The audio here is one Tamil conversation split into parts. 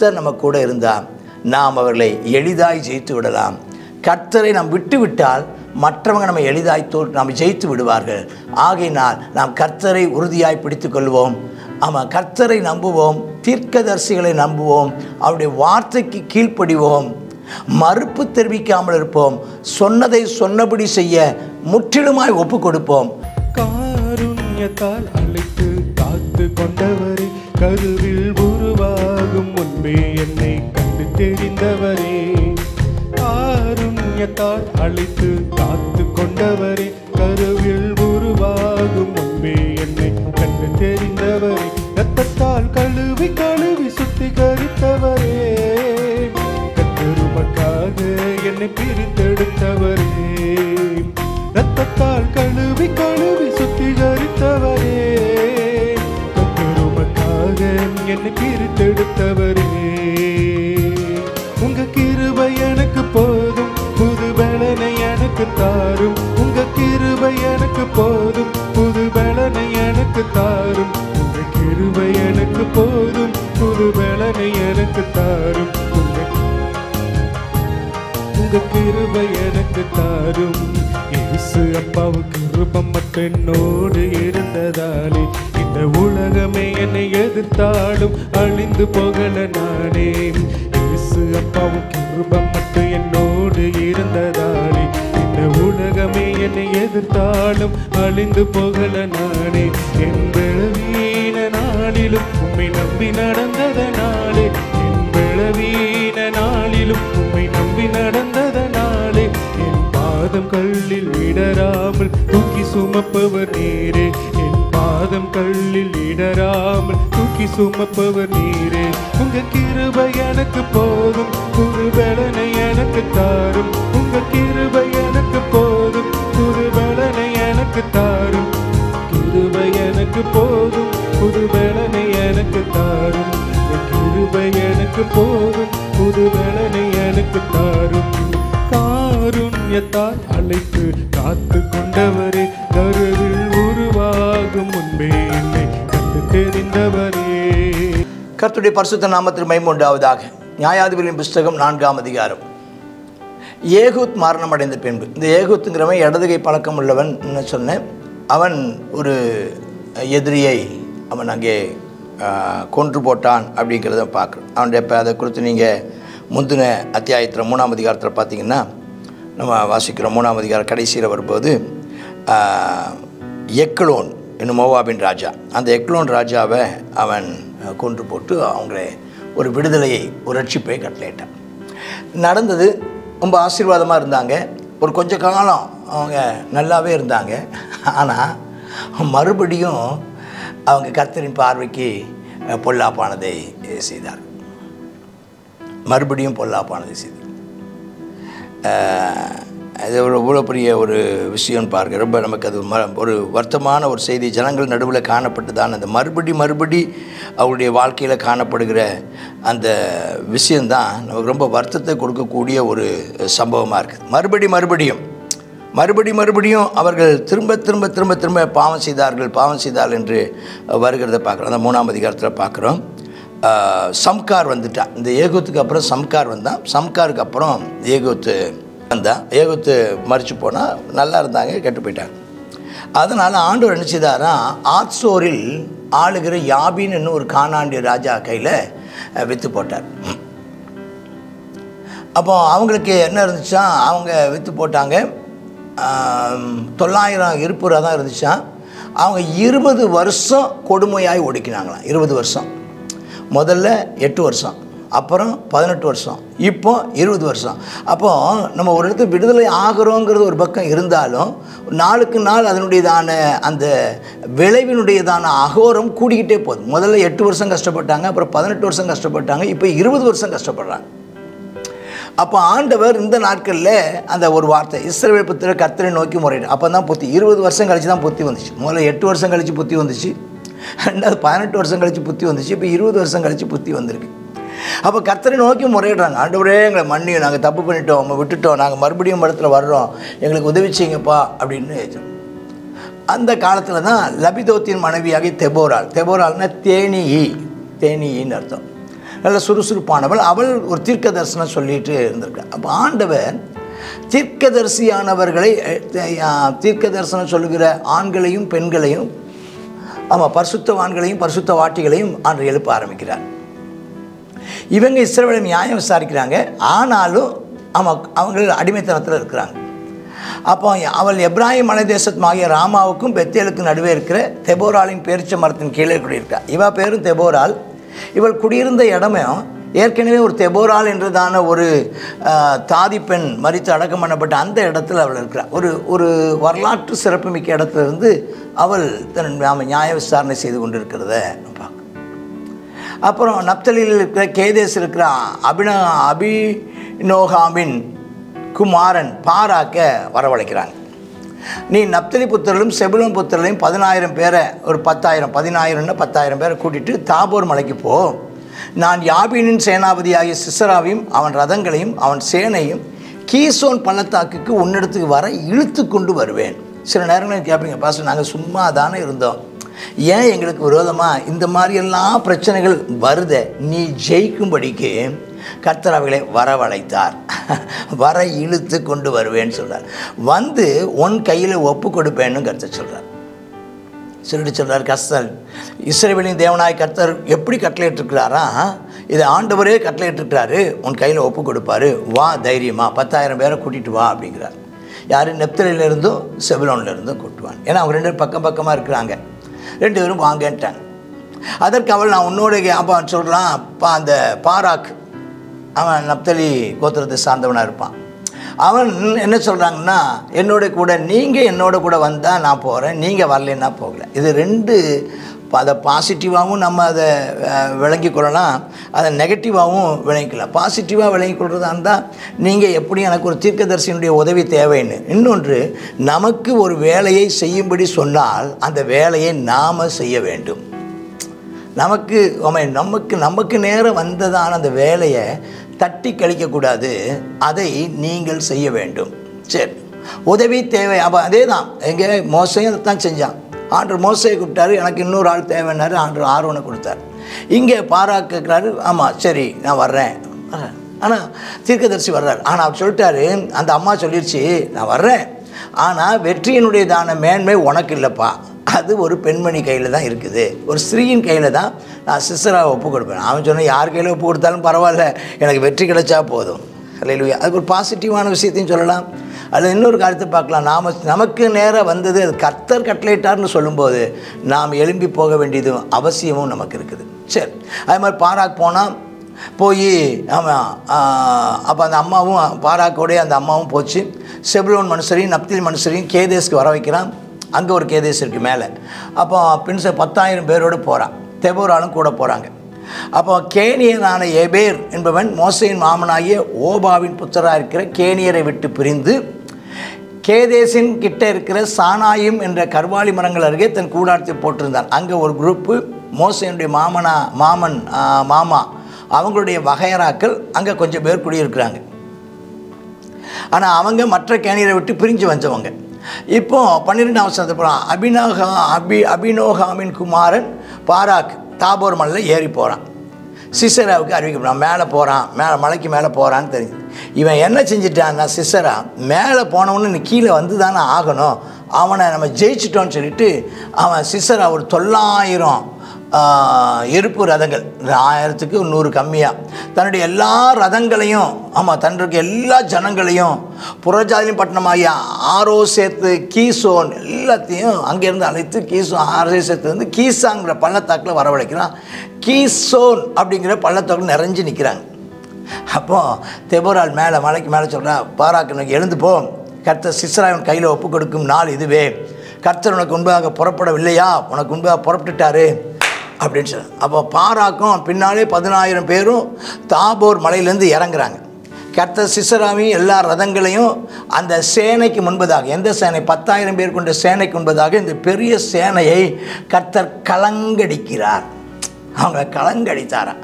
கர்த்தர் நம்ம கூட இருந்தால் நாம் அவர்களை எளிதாய் ஜெயித்து விடலாம். கர்த்தரை நாம் விட்டு விட்டால் மற்றவங்க நம்ம எளிதாய் நாம் ஜெயித்து விடுவார்கள். ஆகையினால் நாம் கர்த்தரை உறுதியாய் பிடித்து கொள்வோம். ஆமாம், கர்த்தரை நம்புவோம், தீர்க்கதரிசிகளை நம்புவோம், அவருடைய வார்த்தைக்கு கீழ்ப்படிவோம், மறுப்பு தெரிவிக்காமல் இருப்போம், சொன்னதை சொன்னபடி செய்ய முற்றிலுமாய் ஒப்பு கொடுப்போம். காருண்யத்தால் அழைத்து காத்து கொண்டவரே, கருவில் உருவாகும் முன்பே என்னை கண்டு தெரிந்தவரே. காருண்யத்தால் அழைத்து காத்து கொண்டவரே, கருவில் உருவாகும் முன்பே என்னை கண்டு தெரிந்தவரே. ரத்தத்தால் கழுவி கழுவி சுத்திகரித்தவரே, கத்தருமக்காக என்னை பிரித்தெடுத்தவரே. ரத்தத்தால் கழுவி கழுவி சுத்திகரித்தவரே, கத்தருமக்காக என்னை பிரித்தெடுத்தவரே. உங்க கிருபை எனக்கு போதும், புது பலனை எனக்கு தாரும். உங்க கிருபை எனக்கு போதும், புது பலனை எனக்கு தாரும். உங்க கிருபை எனக்கு போதும், புது பலனை எனக்கு தாரும். உங்க கிருபை எனக்கு தாரும். இயேசு அப்பாவுக்கு கிருபம் மட்டும் என்னோடு இருந்ததாலே இந்த உலகமே என்னை எதிர்த்தாலும் அழிந்து போகல நானே. இயேசு அப்பாவுக்கு கிருபம் மட்டும் என்னோடு இருந்ததாலே இந்த உலகமே என்னை எதிர்த்தாலும் அழிந்து போகல நானே. என் பலவீன நாளிலும் உம்மை நம்பி நடந்ததனாலே, என் பலவீன நாளிலும் உம்மை நம்பி நடந்ததனாலே, என் பாதம் கல்லில் இடராமல் தூக்கி சுமப்பவர் நீரே. என் பாதம் கல்லில் இடராமல் தூக்கி சுமப்பவர் நீரே. உங்க கிருபை எனக்கு போதும், புது பலனை எனக்கு தாரும். உங்க கிருபை எனக்கு போதும், புது பலனை எனக்கு தாரும். கிருபை எனக்கு போதும், புது பலனை எனக்கு தாரும். கிருபை எனக்கு போதும், புது பலனை எனக்கு தாரும். காருண்யத்தால் அழைத்து காத்து கொண்டவரே, கருவில் உருவாகும் முன்பே என்னை கண்டு தெரிந்தவரே. கர்த்தருடைய பரிசுத்த நாமத்திற்கு மகிமை உண்டாவதாக. நியாயாதிபதிகளின் புஸ்தகம் 4ஆம் அதிகாரம். ஏகூத் மரணம் அடைந்த பின்பு, இந்த ஏகூத்துங்கிறவன் இடதுகை பழக்கம் உள்ளவன் சொன்னேன். அவன் ஒரு எதிரியை அவன் அங்கே கொன்று போட்டான் அப்படிங்கிறத பார்க்குறோம். அவனுடைய அதை குறித்து நீங்கள் முந்தின அத்தியாயத்தில் 3ஆம் அதிகாரத்தில் பார்த்தீங்கன்னா நம்ம வாசிக்கிறோம். 3ஆம் அதிகாரம் கடைசியில் வரும்போது எக்லோன் என்னும் மோவாபின் ராஜா, அந்த எக்லோன் ராஜாவை அவன் கொன்று போட்டு அவங்கள ஒரு விடுதலையை, ஒரு ரட்சிப்பை கட்டளையிட்டான். நடந்தது ரொம்ப ஆசீர்வாதமாக இருந்தாங்க. ஒரு கொஞ்ச காலம் அவங்க நல்லாவே இருந்தாங்க. ஆனால் மறுபடியும் அவங்க கர்த்தரின் பார்வைக்கு பொல்லாப்பானதை செய்தார். மறுபடியும் பொல்லாப்பானதை செய்தார். அது இவ்வளோ பெரிய ஒரு விஷயம்னு பாருங்கள். ரொம்ப நமக்கு அது ஒரு வருத்தமான ஒரு செய்தி. ஜனங்கள் நடுவில் காணப்பட்டு தான் அந்த மறுபடி அவருடைய வாழ்க்கையில் காணப்படுகிற அந்த விஷயந்தான் நமக்கு ரொம்ப வருத்தத்தை கொடுக்கக்கூடிய ஒரு சம்பவமாக இருக்குது. மறுபடியும் அவர்கள் திரும்ப பாவம் செய்தார்கள் என்று வருகிறத பார்க்குறோம். அந்த 3ஆம் அதிகாரத்தில் பார்க்குறோம். சம்கார் வந்துட்டான். இந்த ஏகூத்துக்கு அப்புறம் சம்கார் வந்தான். சம்காருக்கு அப்புறம் ஏகூத்து வந்தான். ஏகூத்து மறித்து போனால் நல்லா இருந்தாங்க, கெட்டு போயிட்டாங்க. அதனால் ஆண்டவர் என்ன செய்தாரா, ஆத்சோரில் ஆளுகிற யாபின் என்னும் ஒரு கானாண்டிய ராஜா கையில் விற்று போட்டார். அப்போ அவங்களுக்கு என்ன இருந்துச்சா, அவங்க விற்று போட்டாங்க. 900 இருப்புறாக தான் இருந்துச்சான். அவங்க 20 வருஷம் கொடுமையாய் ஒடுக்கினாங்களாம். 20 வருஷம். முதல்ல 8 வருஷம், அப்புறம் 18 வருஷம், இப்போ 20 வருஷம். அப்போது நம்ம ஒரு இடத்துல விடுதலை ஆகிறோங்கிறது ஒரு பக்கம் இருந்தாலும் நாளுக்கு நாள் அதனுடையதான அந்த விளைவினுடையதான அகோரம் கூடிக்கிட்டே போகுது. முதல்ல 8 வருஷம் கஷ்டப்பட்டாங்க, அப்புறம் 18 வருஷம் கஷ்டப்பட்டாங்க, இப்போ 20 வருஷம் கஷ்டப்படுறாங்க. அப்போ ஆண்டவர் இந்த நாட்களில் அந்த ஒரு வார்த்தை, இஸ்ரவேல் புத்திரர் கர்த்தரை நோக்கி முறையிட்டார். அப்போ தான் புத்தி 20 வருஷம் கழிச்சு தான் புத்தி வந்துச்சு. முதல்ல 8 வருஷம் கழித்து புத்தி வந்துச்சு, ரெண்டாவது 18 வருஷம் கழித்து புத்தி வந்துச்சு, இப்போ 20 வருஷம் கழித்து புத்தி வந்திருக்கு. அப்போ கர்த்தரை நோக்கி முறையிடுறாங்க. ஆண்டவரே எங்களை மன்னியும், நாங்கள் தப்பு பண்ணிட்டோம், நம்ம விட்டுட்டோம், நாங்கள் மறுபடியும் இடத்துல வர்றோம், எங்களுக்கு உதவி செய்யுங்கப்பா அப்படின்னு. அந்த காலத்தில் தான் லபிதோத்தின் மனைவியாகி தெபோராள்னா தேனியின்னு அர்த்தம். நல்ல சுறுசுறுப்பானவள். அவள் ஒரு தீர்க்க தரிசனம் சொல்லிட்டு இருந்திருக்காள். அப்போ ஆண்டவர் தீர்க்கதரிசியானவர்களை, தீர்க்க தரிசனம் சொல்லுகிற ஆண்களையும் பெண்களையும், ஆமாம், பரிசுத்தவான்களையும் பரிசுத்த வாட்டிகளையும் ஆண்டு எழுப்ப ஆரம்பிக்கிறார். இவங்க இஸ்ரவேலை நியாயம் விசாரிக்கிறாங்க. ஆனாலும் அவங்க அடிமைத்தனத்தில் இருக்கிறாங்க. அப்போ அவள் எப்ராஹிம் மலை தேசமாகிய ராமாவுக்கும் பெத்தேலுக்கும் நடுவே இருக்கிற தெபோராளின் பேரிச்ச மரத்தின் கீழே குடியிருக்காள். இவள் பேரும் தெபோராள். இவள் குடியிருந்த இடமும் ஏற்கனவே ஒரு தெபோராள் என்றதான ஒரு தாதி பெண் மரித்து அடக்கம் பண்ணப்பட்ட அந்த இடத்துல அவள் இருக்கிறாள். ஒரு வரலாற்று சிறப்புமிக்க இடத்துலேருந்து அவள் தன் நியாய விசாரணை செய்து கொண்டிருக்கிறத பார்க்க. அப்புறம் நப்தலியில் இருக்கிற கேதேஸ் இருக்கிற அபினோகாமின் குமாரன் பாராக்க வரவழைக்கிறாங்க. நீ நப்தலி புத்திரர்களும் செபுலோன் புத்திரர்களையும் 10,000 பேரை, ஒரு 10,000 பேரை கூட்டிகிட்டு தாபோர் மலைக்கு போ. நான் யாபீனின் சேனாபதியாகிய சிசராவையும் அவன் ரதங்களையும் அவன் சேனையும் கீசோன் பள்ளத்தாக்குக்கு உன்னிடத்துக்கு வர இழுத்து கொண்டு வருவேன். சில நேரங்களில் கேட்பீங்க, பாஸ்டர் நாங்கள் சும்மா தானே இருந்தோம், ஏன் எங்களுக்கு விரோதமாக இந்த மாதிரியெல்லாம் பிரச்சனைகள் வருதே? நீ ஜெயிக்கும்படிக்கு கர்த்தர் அவைகளை வரவழைத்தார். வர இழுத்து கொண்டு வருவேன்னு சொல்கிறார். வந்து உன் கையில் ஒப்பு கொடுப்பேன்னு கர்த்தர் சொல்கிறார். சொல்லிட்டு சொல்கிறார், கர்த்தர் இஸ்ரவேலின் தேவனாய் கர்த்தர் எப்படி கட்டளையிட்டிருக்கிறாரா, இதை ஆண்டவரே கட்டளையிட்டிருக்கிறாரு, உன் கையில் ஒப்பு கொடுப்பாரு, வா தைரியமாக 10,000 பேரை கூட்டிகிட்டு வா அப்படிங்கிறார். யார்? நெப்தலியிலேருந்தும் செபுலோன்லேருந்தும் கூட்டுவான். ஏன்னா அவங்க 2 பேரும் பக்கம் பக்கமாக இருக்கிறாங்க. 2 பேரும் வாங்கன்ட்டாங்க. அதற்கு அவள், நான் உன்னோட அப்பா சொல்கிறான், அப்பா அந்த பாராக் அவன் நப்தலி கோத்திரத்தை சார்ந்தவனாக இருப்பான். அவன் என்ன சொல்கிறாங்கன்னா, நீங்கள் என்னோட கூட வந்தால் நான் போகிறேன், நீங்கள் வரலன்னா போகலை. இது 2 அதை பாசிட்டிவாகவும் நம்ம அதை விளங்கி கொள்ளலாம், அதை நெகட்டிவாகவும் விளங்கிக்கலாம். பாசிட்டிவாக விளங்கி கொள்கிறதா இருந்தால், நீங்கள் எப்படி எனக்கு ஒரு தீர்க்கதரிசியினுடைய உதவி தேவைன்னு. இன்னொன்று, நமக்கு ஒரு வேலையை செய்யும்படி சொன்னால் அந்த வேலையை நாம் செய்ய வேண்டும். நமக்கு நேரம் வந்ததான அந்த வேலையை தட்டி கழிக்கக்கூடாது, அதை நீங்கள் செய்ய வேண்டும். சரி, உதவி தேவை. அப்போ அதே தான் எங்கே மோசையும் அதை தான் செஞ்சான். ஆண்டவர் மோசையை கூப்பிட்டாரு, எனக்கு இன்னொரு ஆள் தேவைன்னாரு, ஆண்டவர் ஆரோனை கொடுத்தாரு. இங்கே பாராக் கேட்குறாரு, ஆமாம் சரி நான் வர்றேன். ஆனால் தீர்க்கதரிசி வர்றாரு. ஆனால் அவர் சொல்லிட்டாரு, அந்த அம்மா சொல்லிடுச்சு நான் வர்றேன், ஆனால் வெற்றியினுடையதான மேன்மை உனக்கு இல்லைப்பா, அது ஒரு பெண்மணி கையில் தான் இருக்குது, ஒரு ஸ்திரீயின் கையில் தான் நான் சிஸ்டராக ஒப்பு கொடுப்பேன். அவன் சொன்னால் யார் கையில் ஒப்பு கொடுத்தாலும் பரவாயில்ல, எனக்கு வெற்றி கிடைச்சா போதும். அல்லேலூயா. அதுக்கு ஒரு பாசிட்டிவான விஷயத்தையும் சொல்லலாம். அதில் இன்னொரு காரியத்தை பார்க்கலாம். நமக்கு நேராக வந்தது, அது கர்த்தர் கட்டளையிட்டார்னு சொல்லும்போது நாம் எழும்பி போக வேண்டியதும் அவசியமும் நமக்கு இருக்குது. சரி, அது மாதிரி பாராக் போய் ஆமாம். அப்போ அந்த அம்மாவும் பாராக்கோடைய அந்த அம்மாவும் போச்சு. செபுலோன் மனுஷரையும் நப்தலி மனுஷரையும் கேதேஸ்க்கு வர வைக்கிறான். அங்கே ஒரு கேதேஸ் இருக்குது மேலே. அப்போ பின்ச 10,000 பேரோடு போகிறான். தெபோராலும் கூட போகிறாங்க. அப்போ கேனியனான எபேர் என்பவன் மோசையின் மாமனாகிய ஓபாவின் புத்தராக இருக்கிற கேனியரை விட்டு பிரிந்து கேதேசின் கிட்ட இருக்கிற சானாயும் என்ற கர்வாலி மரங்கள் அருகே தன் கூடாரத்தை போட்டிருந்தான். அங்கே ஒரு குரூப்பு மோசையினுடைய மாமா அவங்களுடைய வகையராக்கள் அங்கே கொஞ்சம் பேர் குடியிருக்கிறாங்க. ஆனால் அவங்க மற்ற கேனியரை விட்டு பிரிஞ்சு வந்தவங்க. இப்போ 12ஆம் வசனத்தை போகிறான். அபினோகாமின் குமாரன் பாராக் தாபோர் மலையில் ஏறி போகிறான். சிசராவுக்கு அறிவிக்கப்படுறான். மேலே போகிறான், மலைக்கு மேலே போகிறான்னு தெரியுது. இவன் என்ன செஞ்சிட்டான்னா, சிசரா மேலே போனவொன்னு நீ கீழே வந்து தானே ஆகணும், அவனை நம்ம ஜெயிச்சிட்டோன்னு சொல்லிட்டு அவன் சிசரா ஒரு 900 எருப்பு ரதங்கள், 1000க்கு 100 கம்மியாக தன்னுடைய எல்லா ரதங்களையும், தன்னுடைய எல்லா ஜனங்களையும் புறஜாதியின் பட்டணமாகிய ஆரோசேத்து கீசோன் எல்லாத்தையும் அங்கேருந்து அழைத்து ஆரோசேத்துலேருந்து கீசாங்கிற பள்ளத்தாக்கில் வரவழைக்கிறான். கீசோன் அப்படிங்கிற பள்ளத்தாக்கில் நிறைஞ்சு நிற்கிறாங்க. அப்போது தெபோரால் மலைக்கு மேலே சொல்கிறான், பாராக்கு எழுந்து போ, கர்த்தர் சிஸ்ராவின் கையில் ஒப்பு கொடுக்கும் நாள் இதுவே, கர்த்தர் உனக்கு முன்பாக புறப்படவில்லையா, உனக்கு முன்பாக புறப்பட்டுட்டாரு அப்படின்னு சொல்ல. அப்போ பாராக்கும் பின்னாலே 10,000 பேரும் தாபோர் மலையிலேருந்து இறங்குறாங்க. கர்த்தர் சிசராவையும் எல்லா ரதங்களையும் அந்த சேனைக்கு முன்பதாக, எந்த சேனை? 10,000 பேர் கொண்ட சேனைக்கு முன்பதாக இந்த பெரிய சேனையை கர்த்தர் கலங்கடிக்கிறார். அவங்க கலங்கடித்தாரா,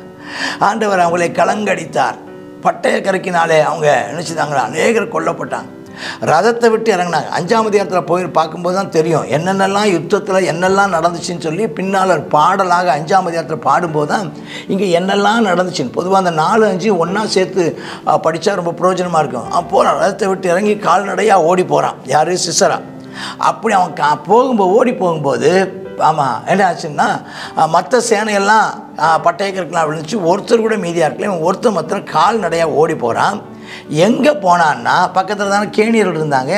ஆண்டவர் அவங்களை கலங்கடித்தார். பட்டய கருக்கினாலே அவங்க நினச்சிதாங்களா, அநேகர் கொல்லப்பட்டாங்க. ரதத்தை விட்டு இறங்கினாங்க. 5ஆம் அதிகாரத்தில் போய் பார்க்கும்போது தான் தெரியும் என்னென்னலாம் யுத்தத்தில் என்னெல்லாம் நடந்துச்சுன்னு சொல்லி பின்னால் பாடலாக 5ஆம் அதிகாரத்தில் பாடும்போது தான் இங்கே என்னெல்லாம் நடந்துச்சுன்னு. பொதுவாக அந்த 4, 5 ஒன்றா சேர்த்து படித்தா ரொம்ப பிரயோஜனமாக இருக்கும். அப்போது ரதத்தை விட்டு இறங்கி கால்நடையாக ஓடி போகிறான். யார்? சிசரா. அப்படி அவன் போகும்போது ஓடி போகும்போது ஆமாம் என்ன ஆச்சுன்னா மற்ற சேனையெல்லாம் பட்டயக்கருக்கெலாம் விழுந்துச்சு. ஒருத்தர் கூட மீதியாக இருக்கல. இவன் ஒருத்தர் மாத்திரம் கால்நடையாக ஓடி போகிறான். எங்கே போனான்னா பக்கத்தில் தானே கேணியர்கள் இருந்தாங்க.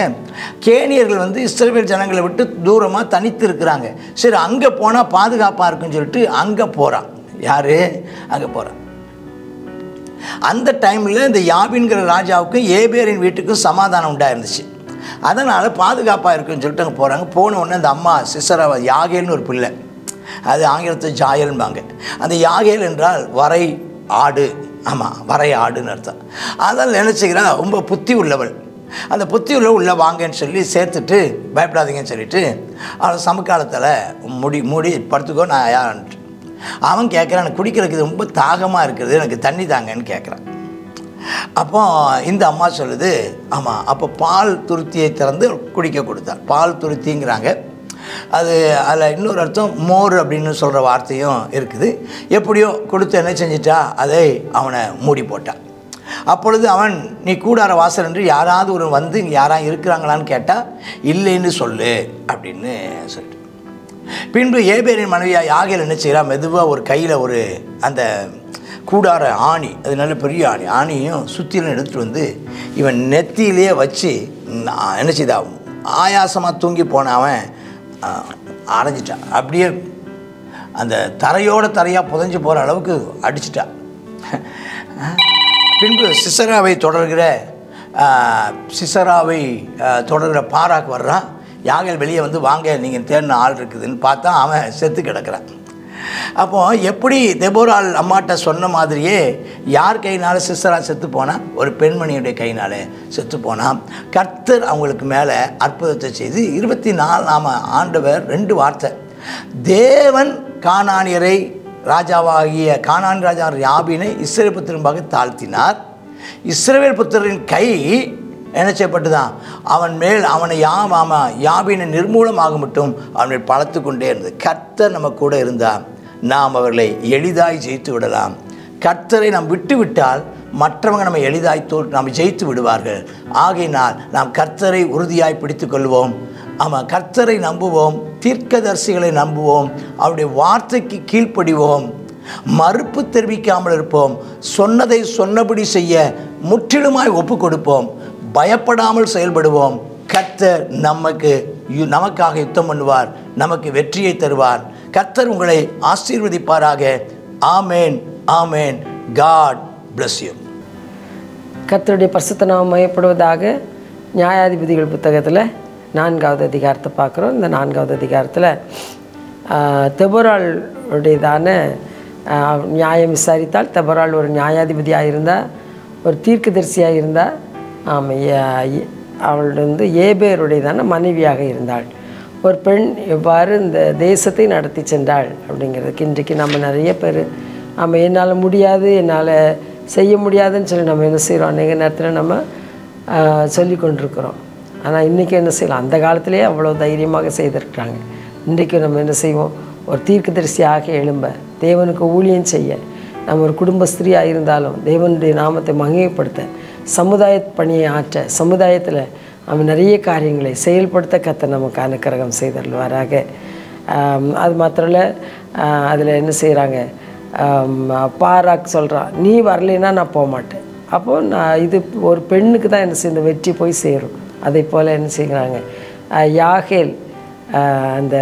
கேணியர்கள் வந்து இஸ்ரவேல் ஜனங்களை விட்டு தூரமாக தனித்து இருக்கிறாங்க. சரி அங்கே போனால் பாதுகாப்பாக இருக்குன்னு சொல்லிட்டு அங்கே போகிறான். யார்? அங்கே போகிறான். அந்த டைமில் இந்த யாபின்கிற ராஜாவுக்கும் ஏபேரின் வீட்டுக்கும் சமாதானம் உண்டாயிருந்துச்சு. அதனால் பாதுகாப்பாக இருக்குன்னு சொல்லிட்டு அங்கே போகிறாங்க. போன உடனே அந்த அம்மா சிசரா, யாகேல்னு ஒரு பிள்ளை, அது ஆங்கிலத்தில் ஜாயல்பாங்க. அந்த யாகேல் என்றால் வரை ஆடு. ஆமாம், வரை ஆடுன்னு அர்த்தம். அதனால் நினச்சிக்கிறா ரொம்ப புத்தி உள்ளவள். அந்த புத்தி உள்ளே வாங்கன்னு சொல்லி சேர்த்துட்டு பயப்படாதீங்கன்னு சொல்லிவிட்டு அவன் சமக்காலத்தில் மூடி படுத்துக்கோ நான் யாருன்ட்டு. அவன் கேட்குறான், எனக்கு குடிக்கிறதுக்கு ரொம்ப தாகமாக இருக்குது, எனக்கு தண்ணி தாங்கன்னு கேட்குறான். அப்போ இந்த அம்மா சொல்லுது, ஆமாம், அப்போ பால் துருத்தியை திறந்து குடிக்க கொடுத்தார். பால் துருத்திங்கிறாங்க. அது அதில் இன்னொரு அர்த்தம் மோர் அப்படின்னு சொல்கிற வார்த்தையும் இருக்குது. எப்படியோ கொடுத்து என்ன செஞ்சிட்டா, அதை அவனை மூடி போட்டான். அப்பொழுது அவன், நீ கூடார வாசல் என்று யாராவது ஒரு வந்து யாராவது இருக்கிறாங்களான்னு கேட்டால் இல்லைன்னு சொல்லு அப்படின்னு சொல்லிட்டு. பின்பு ஏபேரின் மனைவியாக யாகேல் என்ன செய்கிறா, மெதுவாக ஒரு கையில் ஒரு அந்த கூடார ஆணி, அது நல்ல பெரிய ஆணியும் சுற்றிலும் எடுத்துகிட்டு வந்து இவன் நெத்தியிலே வச்சு என்ன செய்தா, ஆயாசமாக தூங்கி போன அவன் அரைஞ்சிட்டான். அப்படியே அந்த தரையாக புதைஞ்சு போகிற அளவுக்கு அடிச்சிட்டான். பின்பு சிசராவை தொடர்கிற பாராக்கு வர்றான். யாகேல் வெளியே வந்து, வாங்க நீங்கள் தேடின ஆள் இருக்குதுன்னு பார்த்தா அவன் செத்து கிடக்கிறான். அப்போது எப்படி தெபோராள் அம்மாட்ட சொன்ன மாதிரியே யார் கையினால் சிசரா செத்து போனால், ஒரு பெண்மணியுடைய கையினால் செத்து போனால், கர்த்தர் அவங்களுக்கு மேலே அற்புதத்தை செய்து 24ஆம் ஆண்டவர் 2 வார்த்தை, தேவன் கானானியரை ராஜாவாகிய கானான் ராஜா யாபீனை இஸ்ரவேல் புத்திரமாக தாழ்த்தினார். இஸ்ரவேல் புத்திரரின் கை என்ன செய்யப்பட்டுதான் அவன் மேல் அவனை யாபீனை நிர்மூலமாக மட்டும் அவனை பலத்து கொண்டே இருந்தது. கர்த்தர் நம்ம கூட இருந்தால் நாம் அவர்களை எளிதாய் ஜெயித்து விடலாம். கர்த்தரை நாம் விட்டு விட்டால் மற்றவங்க நம்ம எளிதாய் நாம் ஜெயித்து விடுவார்கள். ஆகையினால் நாம் கர்த்தரை உறுதியாய் பிடித்து கொள்வோம். ஆமாம், கர்த்தரை நம்புவோம், தீர்க்கதரிசிகளை நம்புவோம், அவருடைய வார்த்தைக்கு கீழ்ப்படிவோம், மறுப்பு தெரிவிக்காமல் இருப்போம், சொன்னதை சொன்னபடி செய்ய முற்றிலுமாய் ஒப்பு கொடுப்போம், பயப்படாமல் செயல்படுவோம். கர்த்தர் நமக்காக யுத்தம் பண்ணுவார், நமக்கு வெற்றியை தருவார். கர்த்தர் உங்களை ஆசீர்வதிப்பாராக. ஆமேன், ஆமேன். God bless you. கர்த்தருடைய பரிசுத்த நாமம் மகிமைப்படுவதாக. நியாயாதிபதிகள் புத்தகத்தில் 4வது அதிகாரத்தை பார்க்குறோம். இந்த 4வது அதிகாரத்தில் தெபோராள் உடையதான நியாயம் விசாரித்தால், தெபோராள் ஒரு நியாயாதிபதியாக இருந்தால், ஒரு தீர்க்கதரிசியாக இருந்தால். அவள் வந்து ஏபேருடையதான மனைவியாக இருந்தாள். ஒரு பெண் எவ்வாறு இந்த தேசத்தை நடத்தி சென்றாள் அப்படிங்கிறதுக்கு இன்றைக்கு நம்ம நிறைய பேர் என்னால் முடியாது, என்னால் செய்ய முடியாதுன்னு சொல்லி நம்ம என்ன செய்கிறோம், அநேக நேரத்தில் நம்ம சொல்லி கொண்டிருக்கிறோம். ஆனால் இன்றைக்கி என்ன செய்யலாம், அந்த காலத்திலே அவ்வளோ தைரியமாக செய்திருக்கிறாங்க. இன்றைக்கு நம்ம என்ன செய்வோம், ஒரு தீர்க்கதரிசியாக எழும்ப, தேவனுக்கு ஊழியம் செய்ய, நம்ம ஒரு குடும்ப ஸ்திரீயாக இருந்தாலும் தேவனுடைய நாமத்தை மகிமைப்படுத்த, சமுதாய பணியை ஆற்ற, சமுதாயத்தில் நம்ம நிறைய காரியங்களை செயல்படுத்த கர்த்தர் நமக்கு அனுக்கிரகம் செய்தருள்வாராக. அது மாத்திரம் இல்லை, அதில் என்ன செய்கிறாங்க, பாராக் சொல்கிறான், நீ வரலைன்னா நான் போக மாட்டேன். அப்போது இது ஒரு பெண்ணுக்கு தான் என்ன செய்ய இந்த வெற்றி போய் சேரும். அதே போல் என்ன செய்கிறாங்க, யாகேல் அந்த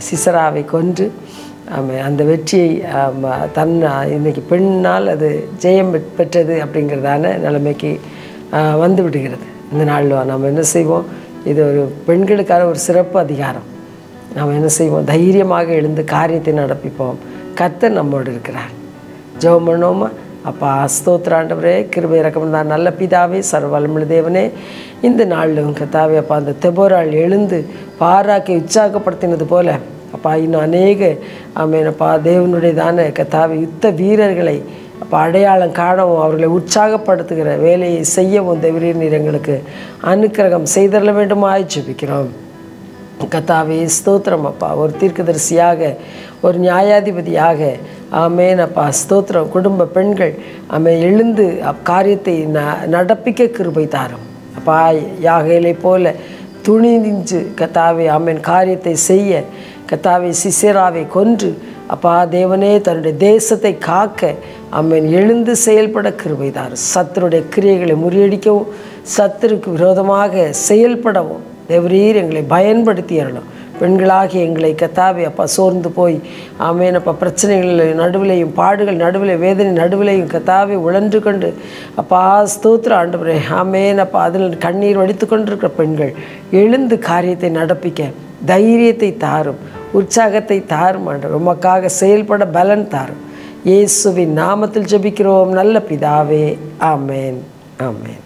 சிசராவை கொன்று அந்த வெற்றியை இன்றைக்கி பெண்ணால் அது ஜெயம் பெற்றது அப்படிங்கிறதான நிலைமைக்கு வந்து விடுகிறது. இந்த நாளில் நம்ம என்ன செய்வோம், இது ஒரு பெண்களுக்கான ஒரு சிறப்பு அதிகாரம். நாம் என்ன செய்வோம், தைரியமாக எழுந்து காரியத்தை நடப்பிப்போம். கர்த்தர் நம்மோடு இருக்கிறார். ஜெபம் பண்ணுவோமா? அப்பா, ஸ்தோத்திராண்டவரே, கிருபை இரக்கம் தான் நல்ல பிதாவே, சர்வவல்லமையுள்ள தேவனே, இந்த நாளில் கர்த்தாவே அப்பா, அந்த தெபோராள் எழுந்து பாராக்கை உற்சாகப்படுத்தினது போல அப்பா, இன்னும் அநேக ஆமேனப்பா தேவனுடையதான கர்த்தாவே யுத்த வீரர்களை அப்போ அடையாளம் காணவும் அவர்களை உற்சாகப்படுத்துகிற வேலையை செய்யவும் தேவரீர் நீர் எங்களுக்கு அனுக்கிரகம் செய்தரல வேண்டுமாய் ஜெபிக்கிறோம். கர்த்தாவே ஸ்தோத்திரம் அப்பா. ஒரு தீர்க்கதரிசியாக, ஒரு நியாயாதிபதியாக, ஆமேன் அப்பா ஸ்தோத்திரம். குடும்ப பெண்கள் எழுந்து அக்காரியத்தை நடப்பிக்க கிருபை தாரும் அப்பா. யாகேலை போல துணிஞ்சு கர்த்தாவே ஆமேன் காரியத்தை செய்ய, கர்த்தாவே சிசேராவை கொன்று அப்பா தேவனே தன்னுடைய தேசத்தை காக்க ஆமேன் எழுந்து செயல்பட கிருபை தாரும். சத்துருடைய கிரியைகளை முறியடிக்கவும், சத்துருக்கு விரோதமாக செயல்படவும் தேவரீர் எங்களை பயன்படுத்தி அருளும். பெண்களாகி எங்களை கர்த்தாவே அப்பா சோர்ந்து போய் ஆமேன் அப்பா பிரச்சனைகள் நடுவிலையும், பாடுகள் நடுவில், வேதனை நடுவிலையும் கர்த்தாவே உழன்று கொண்டு அப்பா ஸ்தோத்திர ஆண்டவரே ஆமேன் அப்பா அதில் கண்ணீர் வடித்து கொண்டிருக்கிற பெண்கள் எழுந்து காரியத்தை நடப்பிக்க தைரியத்தை தாரும், உற்சாகத்தை தாரும் ஆண்டவர். உமக்காக செயல்பட பலன் தாரும். இயேசுவின் நாமத்தில் ஜெபிக்கிறோம் நல்ல பிதாவே. ஆமேன், ஆமேன்.